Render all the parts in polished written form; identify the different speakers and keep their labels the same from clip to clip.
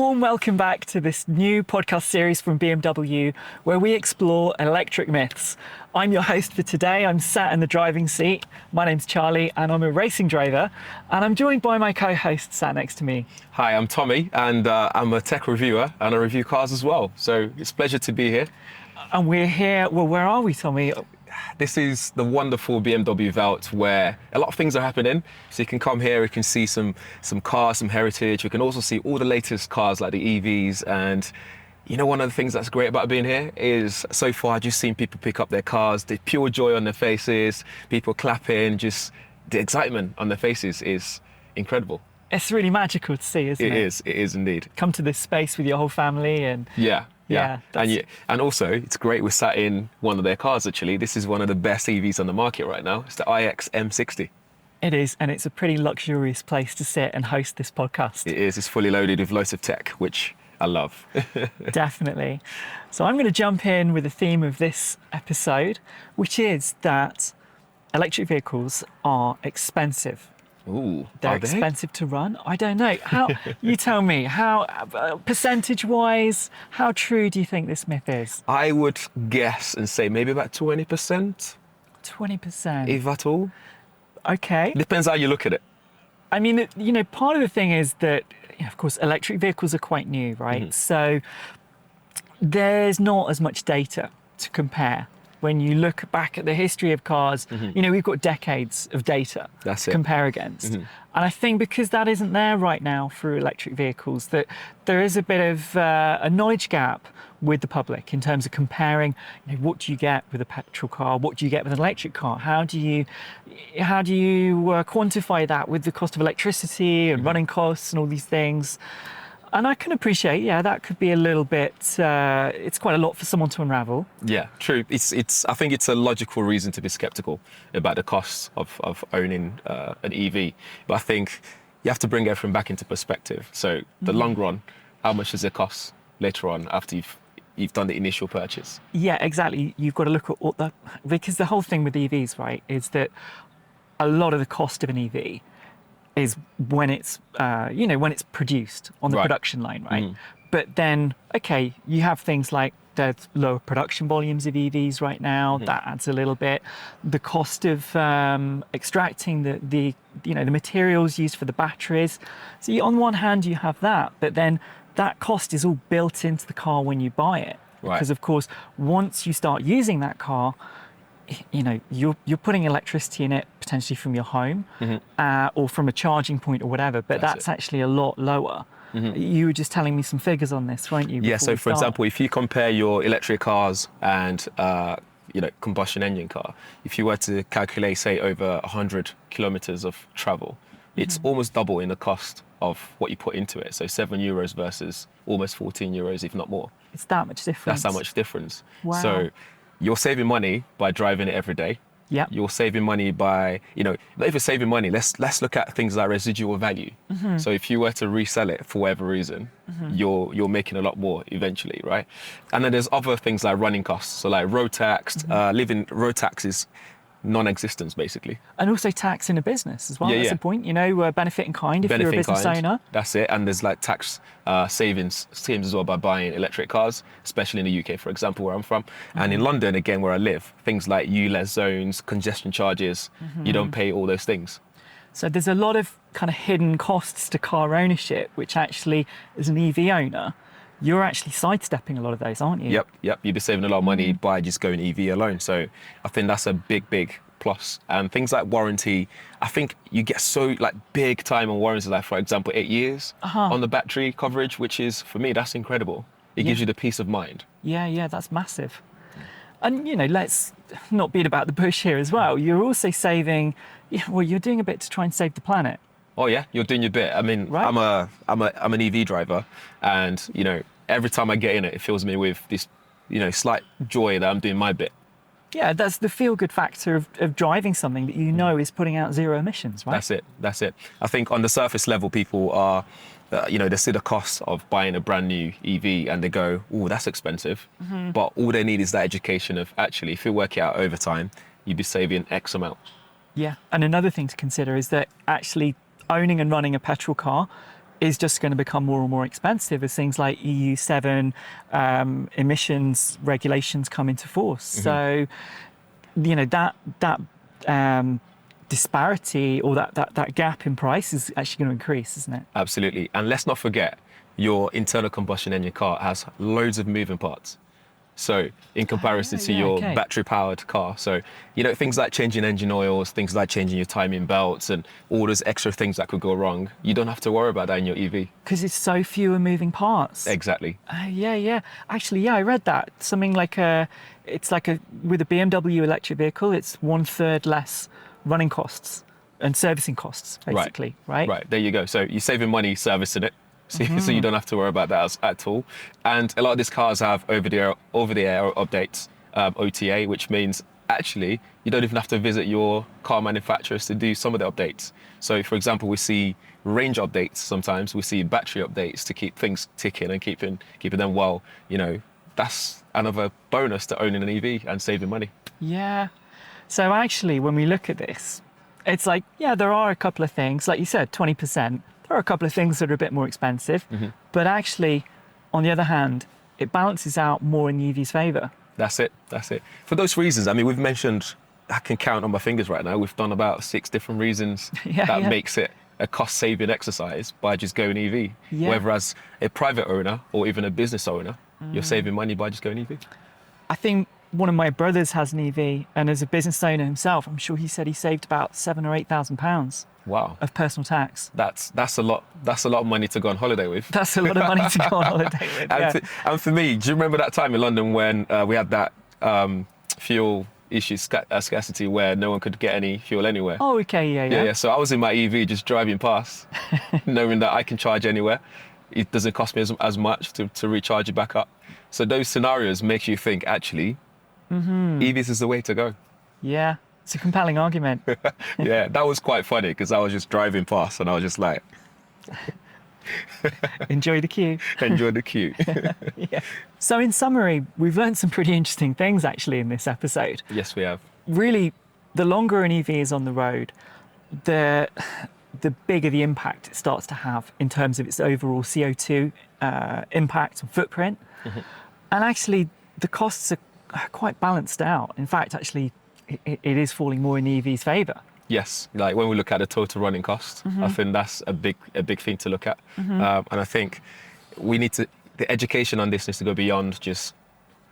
Speaker 1: warm welcome back to this new podcast series from BMW where we explore electric myths. I'm your host for today. I'm sat in the driving seat. My name's Charlie and I'm a racing driver, and I'm joined by my co-host sat next to me.
Speaker 2: Hi, I'm Tommy and I'm a tech reviewer and I review cars as well. So it's a pleasure to be here.
Speaker 1: And we're here, well, where are we, Tommy?
Speaker 2: This is the wonderful BMW Vault where a lot of things are happening. So you can come here, you can see some cars, some heritage. You can also see all the latest cars like the EVs. And you know, one of the things that's great about being here is so far I've just seen people pick up their cars, the pure joy on their faces, people clapping, just the excitement on their faces is incredible.
Speaker 1: It's really magical to see, isn't it?
Speaker 2: It is indeed.
Speaker 1: Come to this space with your whole family and...
Speaker 2: Yeah. And also, it's great we're sat in one of their cars, actually. This is one of the best EVs on the market right now. It's the iX M60.
Speaker 1: It is, and it's a pretty luxurious place to sit and host this podcast.
Speaker 2: It is. It's fully loaded with loads of tech, which I love.
Speaker 1: Definitely. So I'm going to jump in with the theme of this episode, which is that electric vehicles are expensive.
Speaker 2: Ooh,
Speaker 1: They're expensive to run. I don't know. How you tell me, how percentage-wise, how true do you think this myth is?
Speaker 2: I would guess and say maybe about 20%.
Speaker 1: 20%.
Speaker 2: If at all.
Speaker 1: Okay.
Speaker 2: Depends how you look at it.
Speaker 1: I mean, you know, part of the thing is that, of course, electric vehicles are quite new, right? Mm-hmm. So there's not as much data to compare. When you look back at the history of cars, you know, we've got decades of data to compare against. And I think because that isn't there right now for electric vehicles, that there is a bit of a knowledge gap with the public in terms of comparing, you know, what do you get with a petrol car? What do you get with an electric car? How do you quantify that with the cost of electricity and running costs and all these things? And I can appreciate, that could be a little bit, it's quite a lot for someone to unravel.
Speaker 2: Yeah, true. I think it's a logical reason to be skeptical about the costs of owning an EV. But I think you have to bring everything back into perspective. So the long run, how much does it cost later on after you've done the initial purchase? Yeah,
Speaker 1: exactly. You've got to look at because the whole thing with EVs, right, is that a lot of the cost of an EV is when it's, when it's produced on the production line, right? But then, okay, you have things like there's lower production volumes of EVs right now. That adds a little bit. The cost of extracting the materials used for the batteries. So on one hand, you have that, but then that cost is all built into the car when you buy it. Because of course, once you start using that car, you know, you're putting electricity in it potentially from your home or from a charging point or whatever, but that's actually a lot lower. You were just telling me some figures on this, weren't you?
Speaker 2: Yeah, so for example, if you compare your electric cars and, combustion engine car, if you were to calculate, say, over 100 kilometers of travel, it's almost double in the cost of what you put into it. So €7 versus almost €14, if not more.
Speaker 1: It's that much difference.
Speaker 2: That's that much difference.
Speaker 1: Wow.
Speaker 2: So you're saving money by driving it every day.
Speaker 1: Yep.
Speaker 2: You're saving money by, not even saving money, let's look at things like residual value. So if you were to resell it for whatever reason, you're making a lot more eventually, right? And then there's other things like running costs. So like road tax, road tax is non-existence basically.
Speaker 1: And also tax in a business as well. That's the point, benefit in kind if you're a business owner.
Speaker 2: That's it. And there's like tax savings schemes as well by buying electric cars, especially in the UK, for example, where I'm from. And in London, again, where I live, things like ULEZ zones, congestion charges, you don't pay all those things.
Speaker 1: So there's a lot of kind of hidden costs to car ownership, which actually, as an EV owner, you're actually sidestepping a lot of those, aren't you?
Speaker 2: Yep. You'd be saving a lot of money by just going EV alone. So I think that's a big plus. And things like warranty, I think you get so big time on warranty, like for example, 8 years on the battery coverage, which is, for me, that's incredible. It gives you the peace of mind.
Speaker 1: Yeah, that's massive. And, let's not beat about the bush here as well. You're also saving, you're doing a bit to try and save the planet.
Speaker 2: Oh yeah, you're doing your bit. I mean, I'm an EV driver, and every time I get in it, it fills me with this, slight joy that I'm doing my bit.
Speaker 1: Yeah, that's the feel-good factor of driving something that you know is putting out zero emissions, right?
Speaker 2: That's it. I think on the surface level, people are, they see the cost of buying a brand new EV and they go, "Oh, that's expensive." But all they need is that education of actually, if you work it out over time, you'd be saving X amount.
Speaker 1: Yeah, and another thing to consider is that actually owning and running a petrol car is just going to become more and more expensive as things like EU7 emissions regulations come into force. So, that disparity or that gap in price is actually going to increase, isn't it?
Speaker 2: Absolutely. And let's not forget, your internal combustion engine car has loads of moving parts. So in comparison to your battery-powered car. So, things like changing engine oils, things like changing your timing belts and all those extra things that could go wrong, you don't have to worry about that in your EV.
Speaker 1: Because it's so fewer moving parts.
Speaker 2: Exactly.
Speaker 1: Yeah. Actually, I read that. Something like with a BMW electric vehicle, it's 1/3 less running costs and servicing costs, basically, right?
Speaker 2: Right, there you go. So you're saving money servicing it. So you don't have to worry about that at all. And a lot of these cars have over-the-air updates, OTA, which means actually you don't even have to visit your car manufacturers to do some of the updates. So for example, we see range updates sometimes, we see battery updates to keep things ticking and keeping them well. That's another bonus to owning an EV and saving money.
Speaker 1: Yeah. So actually, when we look at this, it's like, there are a couple of things, like you said, 20%. There are a couple of things that are a bit more expensive, but actually, on the other hand, it balances out more in the EV's favour.
Speaker 2: That's it. For those reasons, we've mentioned, I can count on my fingers right now, we've done about 6 different reasons that makes it a cost-saving exercise by just going EV.
Speaker 1: Yeah.
Speaker 2: Whether as a private owner or even a business owner, you're saving money by just going EV.
Speaker 1: I think one of my brothers has an EV, and as a business owner himself, I'm sure he said he saved about £7,000 or £8,000.
Speaker 2: Wow.
Speaker 1: Of personal tax.
Speaker 2: That's a lot of money to go on holiday with.
Speaker 1: That's a lot of money to go on holiday with.
Speaker 2: And for me, do you remember that time in London when we had that fuel issue scarcity where no one could get any fuel anywhere?
Speaker 1: Oh, okay, yeah.
Speaker 2: So I was in my EV just driving past, knowing that I can charge anywhere. It doesn't cost me as much to recharge it back up. So those scenarios make you think, actually, EVs is the way to go.
Speaker 1: Yeah. It's a compelling argument.
Speaker 2: Yeah, that was quite funny because I was just driving past and I was just like...
Speaker 1: Enjoy the queue.
Speaker 2: Enjoy the queue.
Speaker 1: Yeah. So in summary, we've learned some pretty interesting things actually in this episode.
Speaker 2: Yes, we have.
Speaker 1: Really, the longer an EV is on the road, the bigger the impact it starts to have in terms of its overall CO2 impact and footprint. And actually, the costs are quite balanced out. In fact, actually, it is falling more in the EV's favour.
Speaker 2: Yes, like when we look at the total running cost, I think that's a big thing to look at. And I think the education on this needs to go beyond just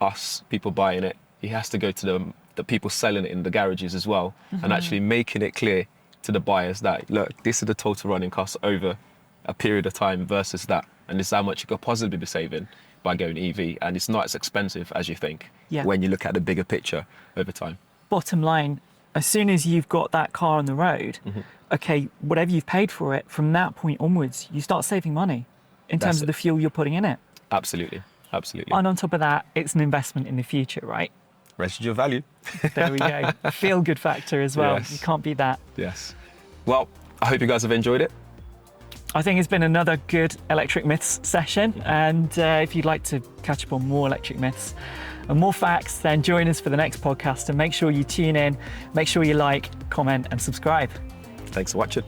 Speaker 2: us, people buying it. It has to go to the people selling it in the garages as well, and actually making it clear to the buyers that, look, this is the total running cost over a period of time versus that. And this is how much you could possibly be saving by going EV. And it's not as expensive as you think when you look at the bigger picture over time.
Speaker 1: Bottom line, as soon as you've got that car on the road, okay, whatever you've paid for it, from that point onwards, you start saving money in terms of the fuel you're putting in it.
Speaker 2: Absolutely.
Speaker 1: And on top of that, it's an investment in the future, right?
Speaker 2: Residual value.
Speaker 1: There we go. A feel-good factor as well.
Speaker 2: Yes.
Speaker 1: You can't beat that.
Speaker 2: Yes. Well, I hope you guys have enjoyed it.
Speaker 1: I think it's been another good Electric Myths session. And if you'd like to catch up on more electric myths and more facts, then join us for the next podcast and make sure you tune in, make sure you like, comment and subscribe.
Speaker 2: Thanks for watching.